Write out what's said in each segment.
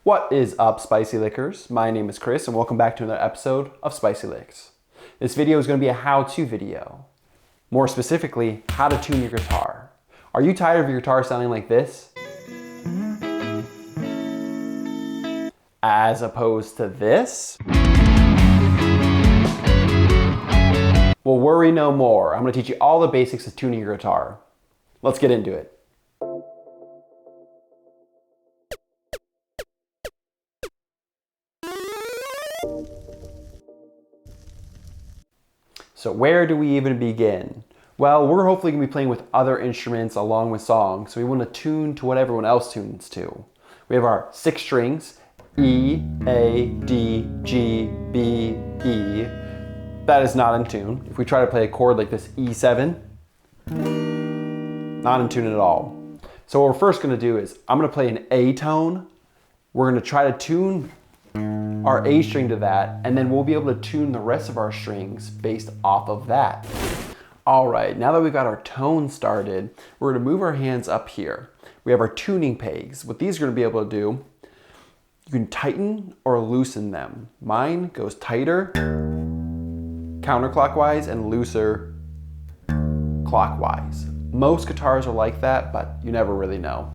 What is up, Spicy Lickers? My name is Chris and welcome back to another episode of Spicy Licks. This video is going to be a how-to video. More specifically, how to tune your guitar. Are you tired of your guitar sounding like this? As opposed to this? Well, worry no more. I'm going to teach you all the basics of tuning your guitar. Let's get into it. So where do we even begin? Well, we're hopefully going to be playing with other instruments along with songs, so we want to tune to what everyone else tunes to. We have our 6 strings, E, A, D, G, B, E. That is not in tune. If we try to play a chord like this E7, not in tune at all. So what we're first going to do is, I'm going to play an A tone. We're going to try to tune our A string to that, and then we'll be able to tune the rest of our strings based off of that. All right, now that we've got our tone started, we're gonna move our hands up here. We have our tuning pegs. What these are gonna be able to do, you can tighten or loosen them. Mine goes tighter counterclockwise and looser clockwise. Most guitars are like that, but you never really know.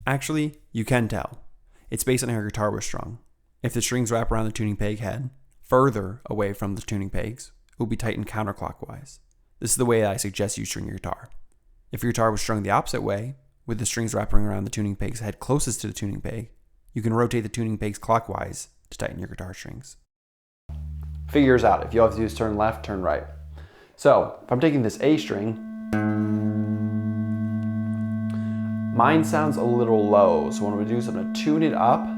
Actually, you can tell. It's based on how your guitar was strung. If the strings wrap around the tuning peg head, further away from the tuning pegs, it will be tightened counterclockwise. This is the way I suggest you string your guitar. If your guitar was strung the opposite way, with the strings wrapping around the tuning peg's head closest to the tuning peg, you can rotate the tuning pegs clockwise to tighten your guitar strings. Figure yours out. If you have to do is turn left, turn right. So, if I'm taking this A string, mine sounds a little low, so what I'm going to do is I'm going to tune it up.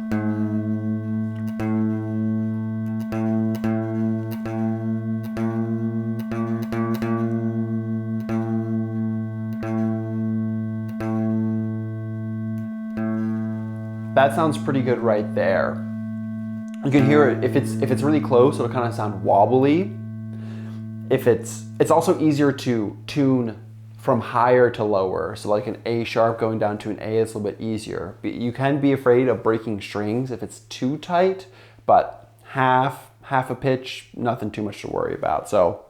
That sounds pretty good right there. You can hear it, if it's really close, it'll kind of sound wobbly. It's also easier to tune from higher to lower. So like an A sharp going down to an A is a little bit easier. You can be afraid of breaking strings if it's too tight, but half a pitch, nothing too much to worry about. So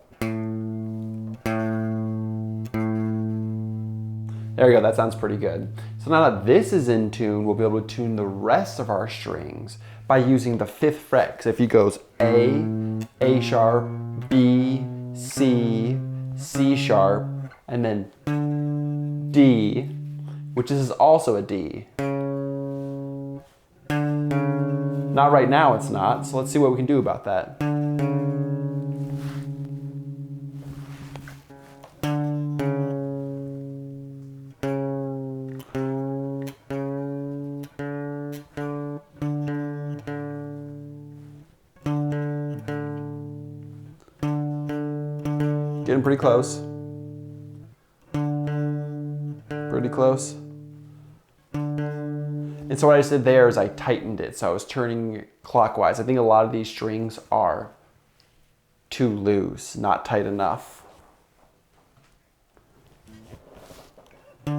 there we go, that sounds pretty good. So now that this is in tune, we'll be able to tune the rest of our strings by using the 5th fret. Because if he goes A sharp, B, C, C sharp, and then D, which is also a D. Not right now, it's not. So let's see what we can do about that. Getting pretty close. Pretty close. And so what I just did there is I tightened it. So I was turning clockwise. I think a lot of these strings are too loose, not tight enough. If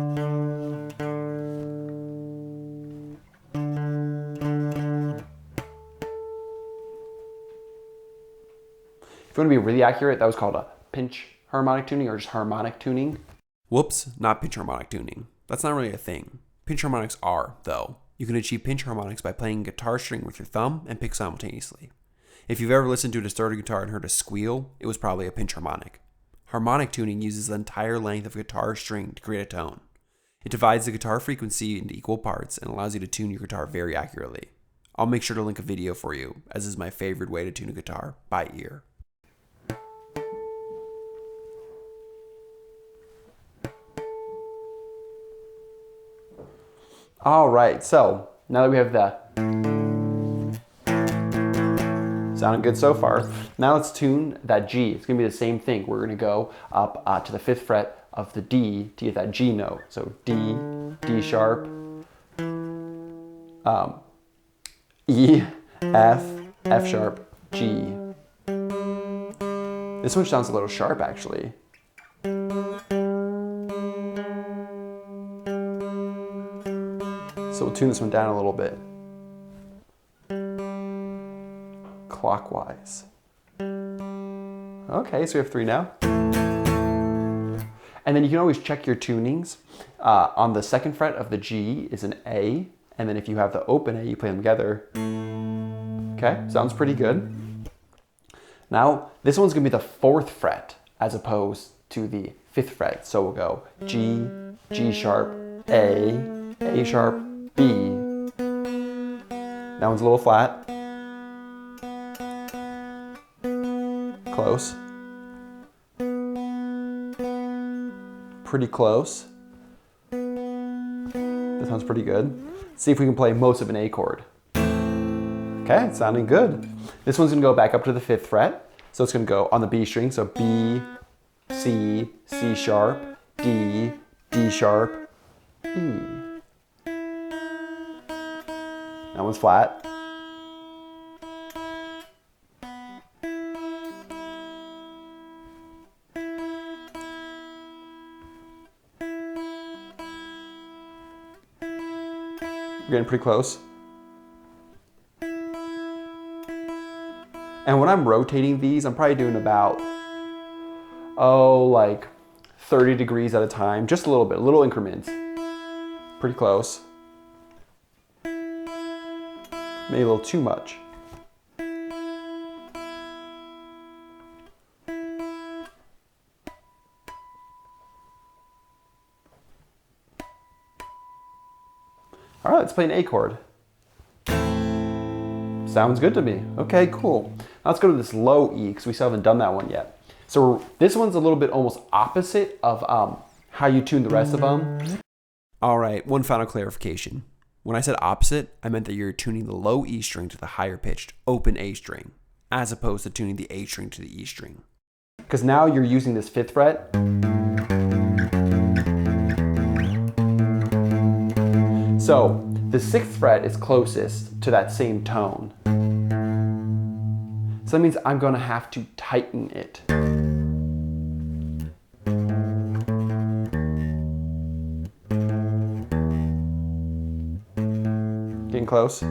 you want to be really accurate, that was called a pinch harmonic tuning or just harmonic tuning. Whoops, not pinch harmonic tuning. That's not really a thing. Pinch harmonics are, though. You can achieve pinch harmonics by playing guitar string with your thumb and pick simultaneously. If you've ever listened to a distorted guitar and heard a squeal, it was probably a pinch harmonic. Harmonic tuning uses the entire length of a guitar string to create a tone. It divides the guitar frequency into equal parts and allows you to tune your guitar very accurately. I'll make sure to link a video for you, as is my favorite way to tune a guitar by ear. All right, so now that we have the sounding good so far, now let's tune that G. It's gonna be the same thing. We're gonna go up to the 5th fret of the D to get that G note. So D, D sharp, E, F, F sharp, G. This one sounds a little sharp actually. So we'll tune this one down a little bit. clockwise. Okay, so we have 3 now. And then you can always check your tunings. On the 2nd fret of the G is an A, and then if you have the open A, you play them together. Okay, sounds pretty good. Now, this one's gonna be the 4th fret as opposed to the 5th fret. So we'll go G, G sharp, A sharp, B. That one's a little flat. Close. Pretty close. This sounds pretty good. See if we can play most of an A chord. Okay, it's sounding good. This one's gonna go back up to the 5th fret. So it's gonna go on the B string. So B, C, C sharp, D, D sharp, E. That one's flat. We're getting pretty close. And when I'm rotating these, I'm probably doing about, like 30 degrees at a time. Just a little bit, little increments. Pretty close. Maybe a little too much. All right, let's play an A chord. Sounds good to me. Okay, cool. Now let's go to this low E, because we still haven't done that one yet. So this one's a little bit almost opposite of how you tune the rest of them. All right, one final clarification. When I said opposite, I meant that you're tuning the low E string to the higher pitched open A string, as opposed to tuning the A string to the E string. Because now you're using this 5th fret. So the 6th fret is closest to that same tone. So that means I'm gonna have to tighten it. Getting close.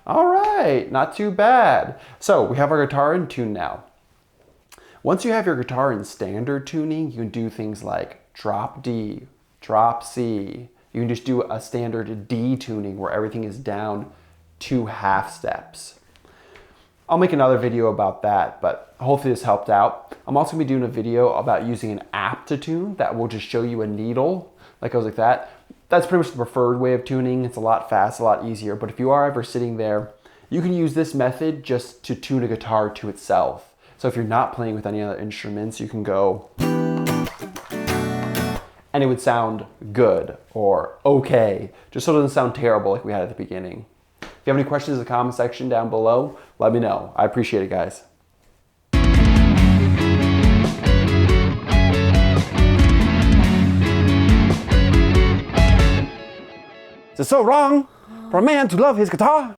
All right, not too bad. So we have our guitar in tune now. Once you have your guitar in standard tuning, you can do things like drop D, drop C. You can just do a standard D tuning where everything is down 2 half steps. I'll make another video about that, but hopefully this helped out. I'm also gonna be doing a video about using an app to tune that will just show you a needle that goes like that. That's pretty much the preferred way of tuning. It's a lot fast, a lot easier. But if you are ever sitting there, you can use this method just to tune a guitar to itself. So if you're not playing with any other instruments, you can go, and it would sound good or okay, just so it doesn't sound terrible like we had at the beginning. If you have any questions in the comment section down below, let me know. I appreciate it, guys. Is it so wrong for a man to love his guitar?